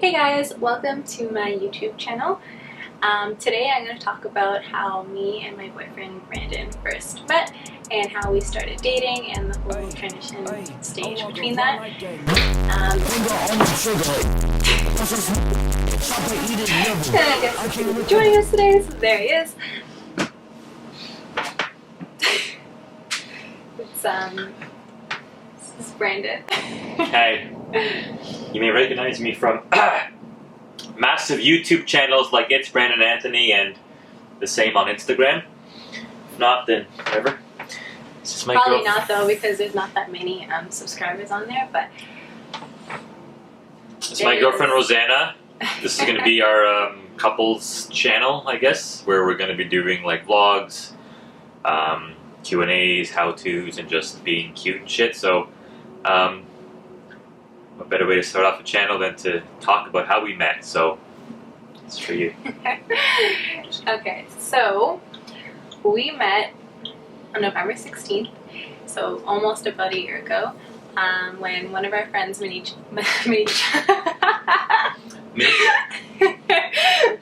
Hey guys, welcome to my YouTube channel. Today I'm going to talk about how me and my boyfriend Brandon first met and how we started dating and the whole transition stage between that. And I guess he's joining us today, so there he is. This is Brandon. Hey, you may recognize me from massive YouTube channels like It's Brandon Anthony and the same on Instagram. If not, then whatever. This is my Probably not though, because there's not that many subscribers on there, but it's my girlfriend Rosanna. This is going to be our couples channel, I guess, where we're going to be doing like vlogs, Q&As, how-tos, and just being cute and shit. So what better way to start off a channel than to talk about how we met? So it's for you. Okay, so we met on November 16th, so almost about a year ago, when one of our friends Did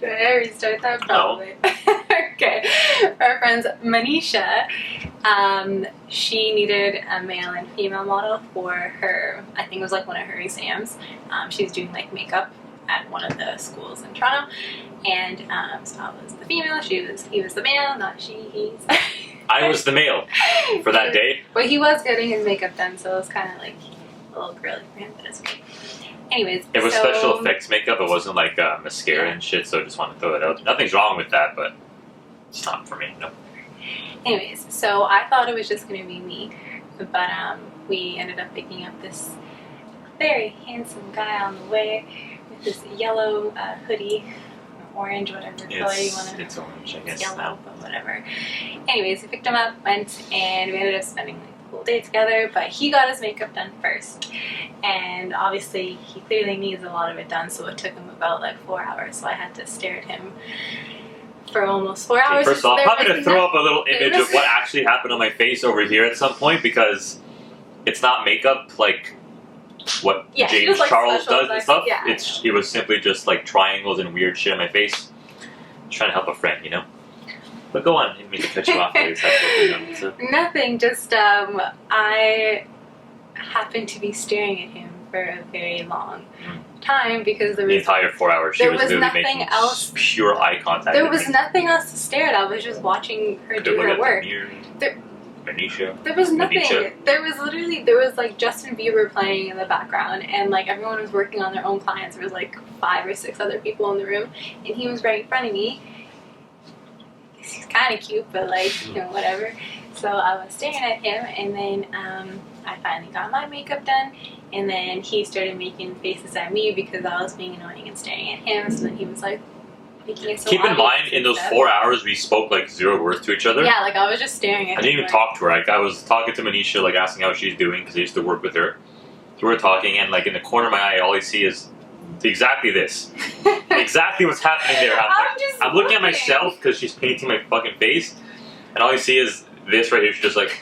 I restart that? Probably. No. Okay. Our friends Manisha, she needed a male and female model for her, I think it was like one of her exams. She's doing like makeup at one of the schools in Toronto, and so I was the female, he was the male, not she, he's. I was the male for that day. But he was getting his makeup done, so it was kind of like a little girly for him, but it's okay. Anyways, it was special effects makeup. It wasn't like mascara and shit, so I just want to throw it out. Nothing's wrong with that, but it's not for me, no. Anyways, so I thought it was just going to be me, but we ended up picking up this very handsome guy on the way with this yellow hoodie, orange, whatever color you want to. It's orange, I guess, yellow, now. But whatever. Anyways, we picked him up, went, and we ended up spending like the whole day together, but he got his makeup done first. And obviously, he clearly needs a lot of it done, so it took him about like 4 hours, so I had to stare at him for almost 4 hours. First off, I'm going to throw up a little image of what actually happened on my face over here at some point, because it's not makeup like what James Charles does and stuff. Yeah, it was simply just like triangles and weird shit on my face. Trying to help a friend, you know? But go on, I didn't mean to cut you off. Nothing, just I happened to be staring at him for a very long time because there was the entire 4 hours. She was literally nothing making else. Pure eye contact. There was nothing else to stare at. I was just watching her do her work. There was nothing. There was like Justin Bieber playing in the background, and like everyone was working on their own clients. There was like 5 or 6 other people in the room, and he was right in front of me. He's kind of cute, but like, you know, whatever. So I was staring at him, and then I finally got my makeup done, and then he started making faces at me because I was being annoying and staring at him. So then he was like making it so Keep in mind, in those 4 hours, we spoke like 0 words to each other. Yeah, like I was just staring at him. I didn't even talk to her. Like I was talking to Manisha, like asking how she's doing because I used to work with her. So we were talking, and like in the corner of my eye, all I see is exactly this. Exactly what's happening there. I'm looking at myself because she's painting my fucking face, and all I see is this right here. She's just like.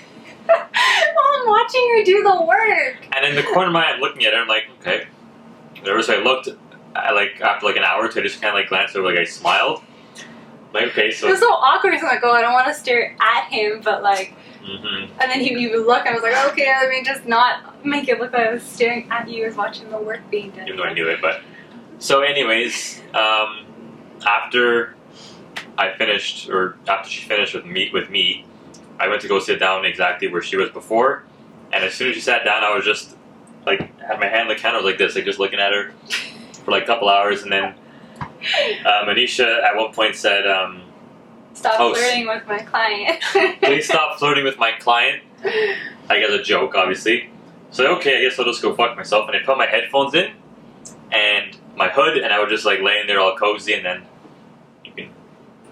Well, I'm watching her do the work. And in the corner of my eye, I'm looking at her. I'm like, okay. There was I looked. Like after like an hour or two, I just kind of like glanced over, like I smiled. Like okay, so it was so awkward. He's like, oh, I don't want to stare at him, but like, and then he would look, and I was like, okay, let me just not make it look like I was staring at you, as watching the work being done. Even though I knew it, but so anyways, after I finished, or after she finished with me, I went to go sit down exactly where she was before, and as soon as she sat down, I was just like had my hand on the counter like this, like just looking at her. For like a couple hours, and then Manisha at one point said, stop flirting with my client. Please stop flirting with my client. I guess a joke, obviously. So okay, I guess I'll just go fuck myself. And I put my headphones in, and my hood, and I was just like laying there all cozy, and then you can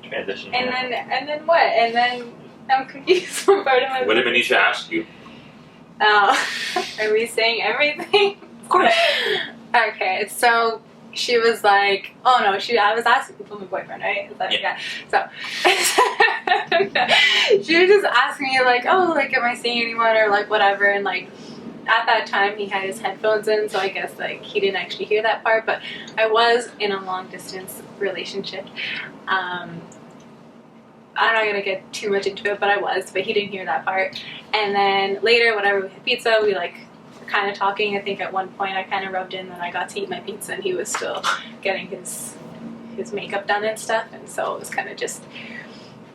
transition. And then what? And then I'm confused what part of my What did Manisha ask you? Oh, are we saying everything? Of course. Okay, so she was like, oh no, I was asking for my boyfriend, right? Is that, yeah. So she was just asking me like, oh, like, am I seeing anyone or like whatever, and like at that time he had his headphones in, so I guess like he didn't actually hear that part. But I was in a long distance relationship. I'm not gonna get too much into it, but I was. But he didn't hear that part. And then later, whenever we had pizza, we like were kind of talking. I think at one point I kind of rubbed in that I got to eat my pizza, and he was still getting his makeup done and stuff, and so it was kind of just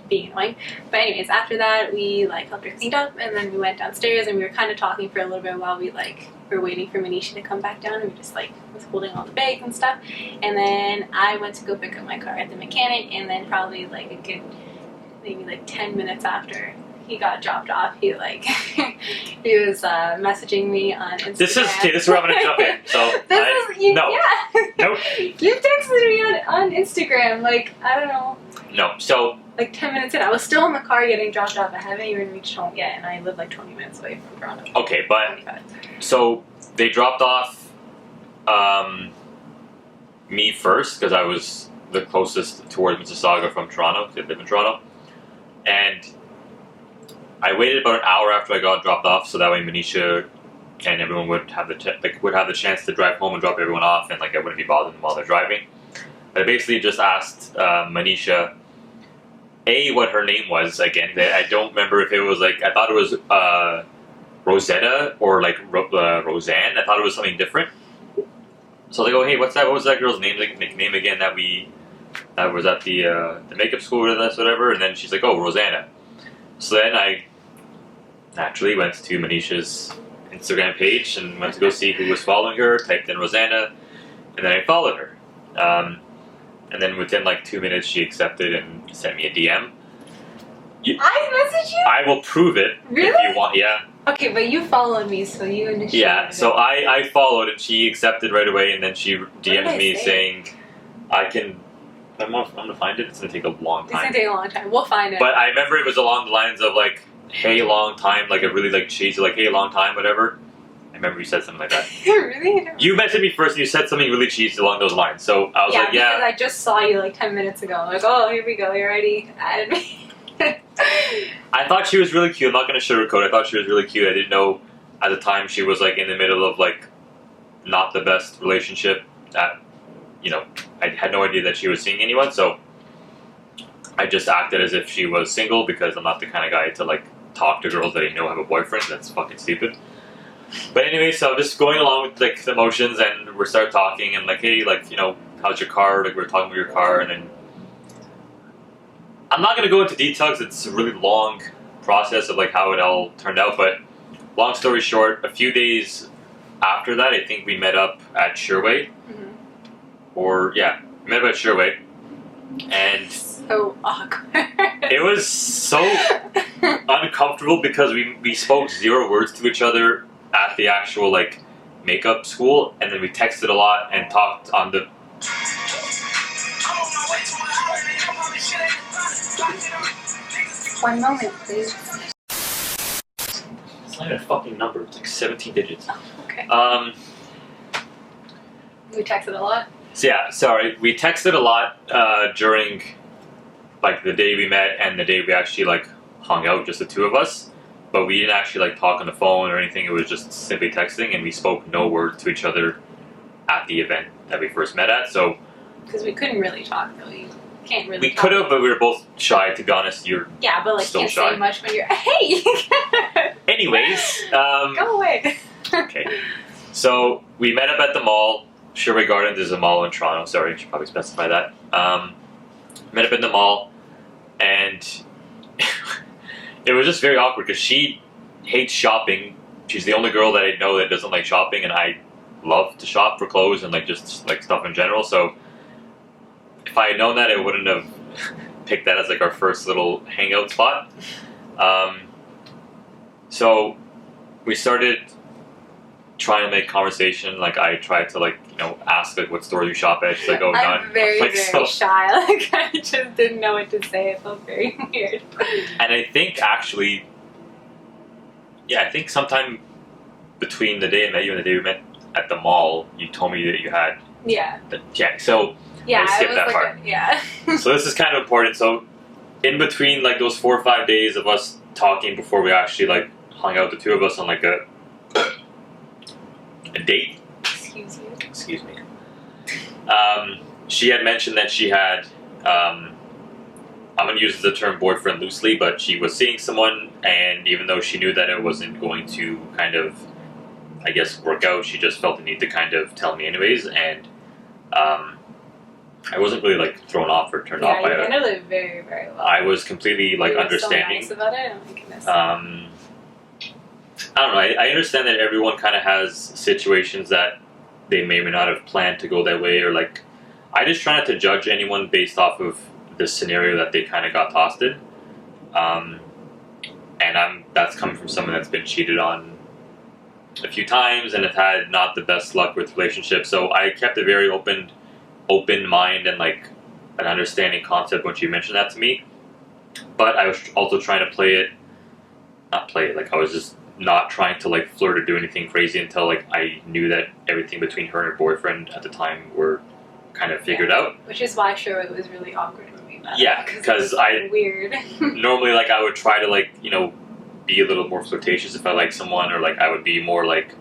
being annoying. But anyways, after that we like helped her clean up, and then we went downstairs and we were kind of talking for a little bit while we like were waiting for Manisha to come back down, and we just like was holding all the bags and stuff. And then I went to go pick up my car at the mechanic, and then probably like a good maybe like 10 minutes after he got dropped off, he like he was messaging me on Instagram. This is where I'm gonna jump in. So no. Nope. You texted me on Instagram like I don't know. No. So like 10 minutes in, I was still in the car getting dropped off. I haven't even reached home yet, and I live like 20 minutes away from Toronto. Okay, but 25. So they dropped off me first because I was the closest towards Mississauga from Toronto. Because I live in Toronto, and I waited about an hour after I got dropped off, so that way Manisha and everyone would have the chance to drive home and drop everyone off, and like I wouldn't be bothering them while they're driving. But I basically just asked Manisha what her name was again. I don't remember if it was like I thought it was Rosanna or like Roseanne. I thought it was something different. So they go, hey, what's that? What was that girl's name? Like name again that was at the makeup school with us, whatever. And then she's like, oh, Rosanna. So then I naturally went to Manisha's Instagram page and went to go see who was following her. Typed in Rosanna, and then I followed her. And then within like 2 minutes, she accepted and sent me a DM. I messaged you? I will prove it really? If you want. Yeah. Okay, but you followed me, so you initiated. Yeah, so I followed and she accepted right away, and then she DM'd me saying, I'm gonna find it. It's gonna take a long time. It's gonna take a long time. We'll find it. But I remember it was along the lines of like, hey, long time, like a really like cheesy, like, hey, long time, whatever. I remember you said something like that. Really? You messaged me first and you said something really cheesy along those lines. So I was like, yeah. Because I just saw you like 10 minutes ago. I'm like, oh, here we go. You already added me. I thought she was really cute. I'm not going to sugarcoat. I thought she was really cute. I didn't know at the time she was like in the middle of like not the best relationship. That, you know, I had no idea that she was seeing anyone. So I just acted as if she was single because I'm not the kind of guy to like talk to girls that I know have a boyfriend. That's fucking stupid. But anyway, so just going along with like the emotions, and we start talking and like, hey, like, you know, how's your car? Like we're talking about your car, and then I'm not gonna go into details. It's a really long process of like how it all turned out. But long story short, a few days after that, I think we met up at Sherway, we met up at Sherway, and so awkward. It was so uncomfortable because we spoke 0 words to each other at the actual like makeup school, and then we texted a lot and talked on the One moment, please. It's not even a fucking number, it's like 17 digits. Oh, okay. We texted a lot? So yeah, sorry. We texted a lot during like the day we met and the day we actually like hung out, just the two of us. But we didn't actually like talk on the phone or anything. It was just simply texting, and we spoke no words to each other at the event that we first met at. So because we couldn't really talk though. You can't really. We could have, but we were both shy. To be honest, you're but like still can't shy. say much when you're hey. Anyways, go away. Okay, so we met up at the mall. Sherway Gardens is a mall in Toronto. Sorry, I should probably specify that. Met up in the mall, and it was just very awkward because she hates shopping. She's the only girl that I know that doesn't like shopping, and I love to shop for clothes and like just like stuff in general. So if I had known that, I wouldn't have picked that as like our first little hangout spot. So we started trying to make conversation. Like I tried to like, you know, ask like what store you shop at. She's like, oh, none. I'm very, like, very shy. Like I just didn't know what to say. It felt very weird. And I think actually, I think sometime between the day I met you and the day we met at the mall, you told me that you had. Yeah. So I skipped that part. So this is kind of important. So in between like those 4 or 5 days of us talking before we actually like hung out, the two of us on like a date. Excuse you. Excuse me. She had mentioned that she had, I'm going to use the term boyfriend loosely, but she was seeing someone, and even though she knew that it wasn't going to kind of, I guess, work out, she just felt the need to kind of tell me anyways, and I wasn't really like thrown off or turned off by it. Yeah, you handled it very, very well. I was completely like understanding. So nice about it. Oh my goodness. I don't know. I understand that everyone kind of has situations that they may or may not have planned to go that way, or like, I just try not to judge anyone based off of the scenario that they kind of got tossed in. And that's coming from someone that's been cheated on a few times and have had not the best luck with relationships. So I kept a very open mind and like an understanding concept when she mentioned that to me. But I was also trying to like I was just not trying to like flirt or do anything crazy until like I knew that everything between her and her boyfriend at the time were kind of figured out. Which is why sure it was really awkward when we met. Yeah, because I weird. Normally like I would try to like, you know, be a little more flirtatious if I like someone, or like I would be more like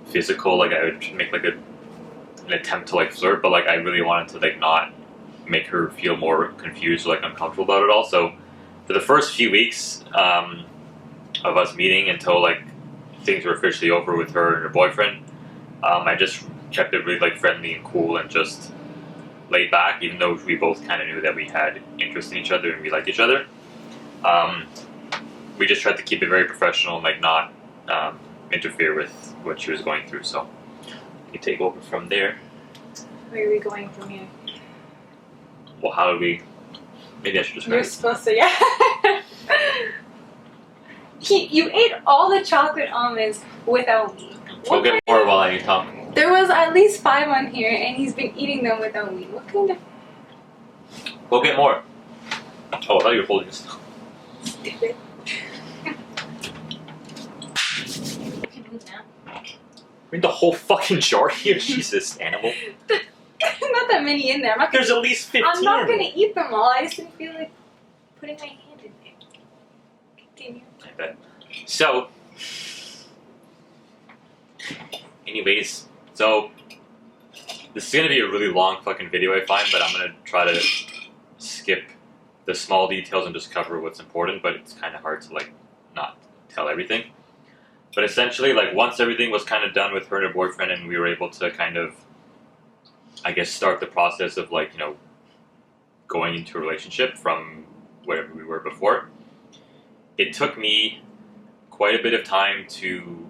physical, like I would make like an attempt to like flirt, but like I really wanted to like not make her feel more confused or like uncomfortable about it all. So for the first few weeks of us meeting until like things were officially over with her and her boyfriend, I just kept it really like friendly and cool and just laid back, even though we both kind of knew that we had interest in each other and we liked each other. We just tried to keep it very professional and like not interfere with what she was going through. So you take over from there. Where are we going from here? Well, how did we? Maybe I should just. You're supposed to, yeah. You ate all the chocolate almonds without me. We'll get more while I talk. There was at least 5 on here, and he's been eating them without me. What kind of? We'll get more. Oh, I thought you were holding this. Stupid. I mean, the whole fucking jar here? Jesus, animal. Not that many in there. There's at least 15. I'm not going to eat them all. I just didn't feel like putting my hand in there. Continue. I bet. So, anyways, so this is going to be a really long fucking video, I find, but I'm going to try to skip the small details and just cover what's important, but it's kind of hard to like not tell everything. But essentially, like, once everything was kind of done with her and her boyfriend and we were able to kind of, I guess, start the process of, like, you know, going into a relationship from wherever we were before, it took me quite a bit of time to,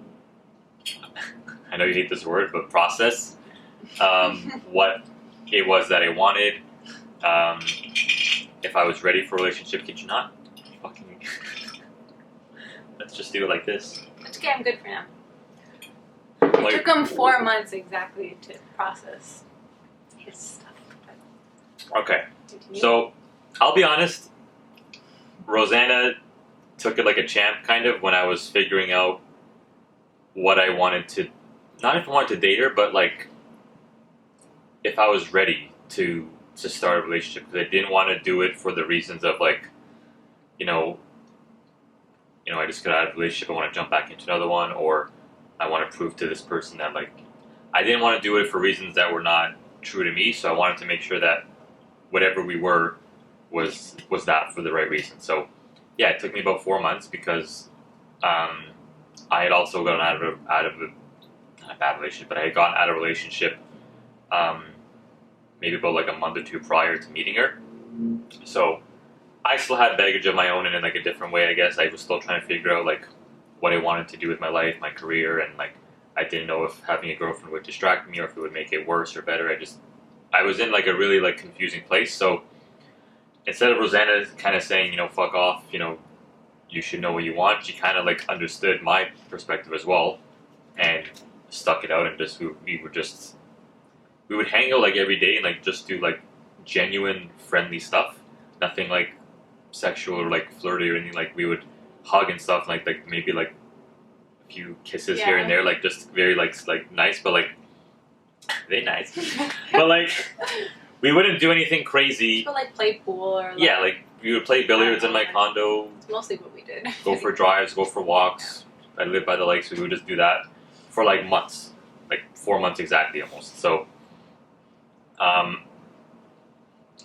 I know you hate this word, but process what it was that I wanted, if I was ready for a relationship. Could you not fucking... Let's just do it like this. It's okay, I'm good for now. It took him 4 months exactly to process his stuff. Okay, so I'll be honest, Rosanna took it like a champ, kind of, when I was figuring out what I wanted to, not if I wanted to date her, but like if I was ready to start a relationship, because I didn't want to do it for the reasons of like, you know, I just got out of a relationship, I want to jump back into another one, or I want to prove to this person that, like, I didn't want to do it for reasons that were not true to me, so I wanted to make sure that whatever we were was that for the right reason. So, yeah, it took me about 4 months because I had also gotten out of not a bad relationship, but I had gotten out of a relationship maybe about like a month or two prior to meeting her. So I still had baggage of my own, and in like a different way, I guess. I was still trying to figure out like what I wanted to do with my life, my career, and like I didn't know if having a girlfriend would distract me or if it would make it worse or better. I was in like a really like confusing place. So instead of Rosanna kind of saying, you know, fuck off, you know, you should know what you want, she kind of like understood my perspective as well and stuck it out, and just we would hang out like every day and like just do like genuine friendly stuff, nothing like sexual or like flirty or anything. Like we would hug and stuff, like maybe like a few kisses here and there, like just very like nice, but like very nice. But like we wouldn't do anything crazy. But like play pool or like, like we would play billiards in my condo. It's mostly what we did. Go for drives, go for walks. I live by the lake, so we would just do that for like months. like 4 months exactly almost. So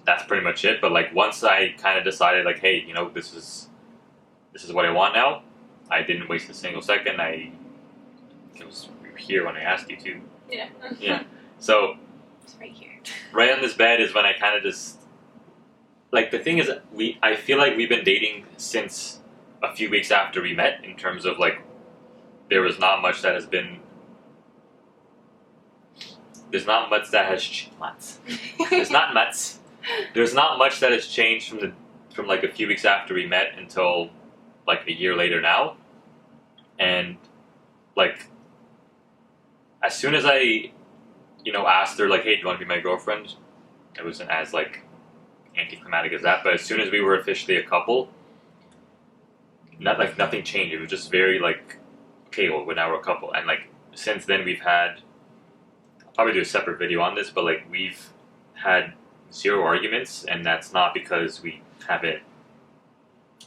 that's pretty much it. But like once I kind of decided like, hey, you know, this is what I want now. I didn't waste a single second. It was here when I asked you to. Yeah. Yeah. So it's right here. Right on this bed is when I kind of just like the thing is I feel like we've been dating since a few weeks after we met in terms of like there was not much that has been. There's not much that has There's not much. There's not much that has changed from like a few weeks after we met until like a year later now, and like as soon as I, you know, asked her like, hey, do you want to be my girlfriend? It wasn't as like anticlimactic as that, but as soon as we were officially a couple, nothing changed. It was just very like, okay, well, now we're a couple, and like since then we've had. I'll probably do a separate video on this, but like we've had 0 arguments, and that's not because we haven't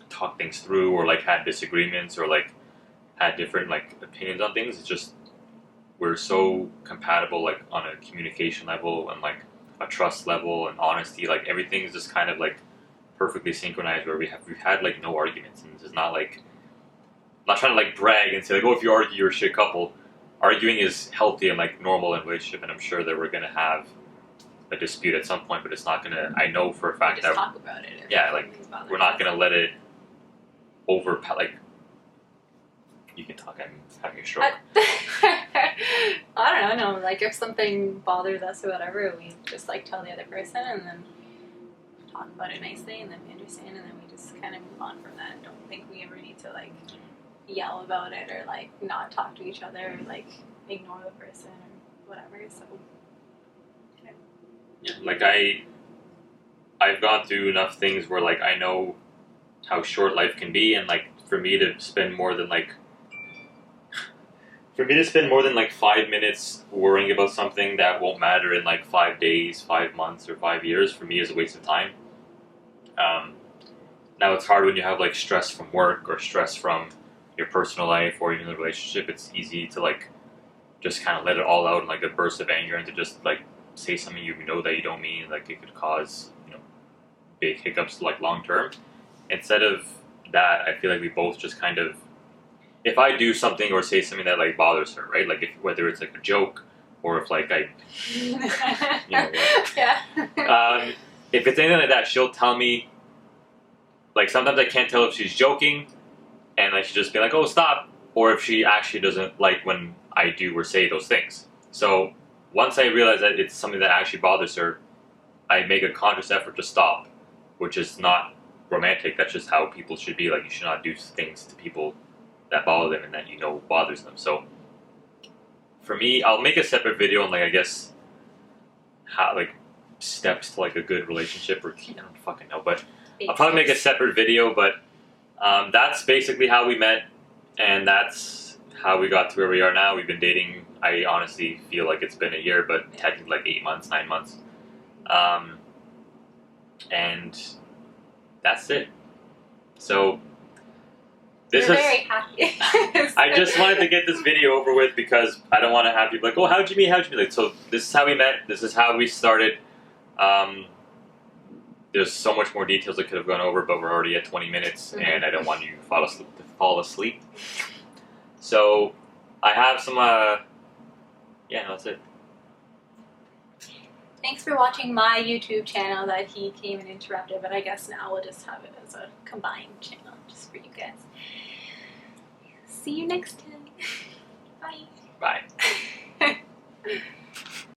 talked things through or like had disagreements or like had different like opinions on things. It's just we're so compatible like on a communication level and like a trust level and honesty. Like everything's just kind of like perfectly synchronized where we've had like no arguments, and this is not like I'm not trying to like brag and say like, oh, if you argue you're a shit couple. Arguing is healthy and like normal in a relationship, and I'm sure that we're gonna have a dispute at some point, but it's not gonna. I know for a fact that talk about it. Yeah, like we're not gonna let it over. Like you can talk. I'm having a stroke. I don't know. Like if something bothers us or whatever, we just like tell the other person and then talk about it nicely, and then we understand, and then we just kind of move on from that. I don't think we ever need to like yell about it or like not talk to each other or like ignore the person or whatever. So yeah, like I've gone through enough things where like I know how short life can be, and like for me to spend more than like 5 minutes worrying about something that won't matter in like 5 days, 5 months, or 5 years, for me is a waste of time. Now it's hard when you have like stress from work or stress from your personal life or even the relationship. It's easy to like just kind of let it all out in like a burst of anger and to just like say something you know that you don't mean. Like it could cause, you know, big hiccups like long term. Instead of that, I feel like we both just kind of, if I do something or say something that like bothers her, right? Like if, whether it's like a joke or if like I, you know, like, yeah. If it's anything like that, she'll tell me. Like sometimes I can't tell if she's joking, and like she just be like, "Oh, stop," or if she actually doesn't like when I do or say those things. So once I realize that it's something that actually bothers her, I make a conscious effort to stop, which is not romantic. That's just how people should be. Like you should not do things to people that bother them and that you know bothers them. So for me, I'll make a separate video on like I guess how like steps to like a good relationship, or I don't fucking know, but I'll probably make a separate video. But that's basically how we met, and that's how we got to where we are now. We've been dating. I honestly feel like it's been a year, but technically like 8 months, 9 months, and that's it. So. We're very happy. I just wanted to get this video over with because I don't want to have people like, oh, how'd you meet? Like, so this is how we met. This is how we started. There's so much more details I could have gone over, but we're already at 20 minutes, and I don't want you to fall asleep. So I have some. Yeah, no, that's it. Thanks for watching my YouTube channel that he came and interrupted, but I guess now we'll just have it as a combined channel just for you guys. See you next time. Bye. Bye.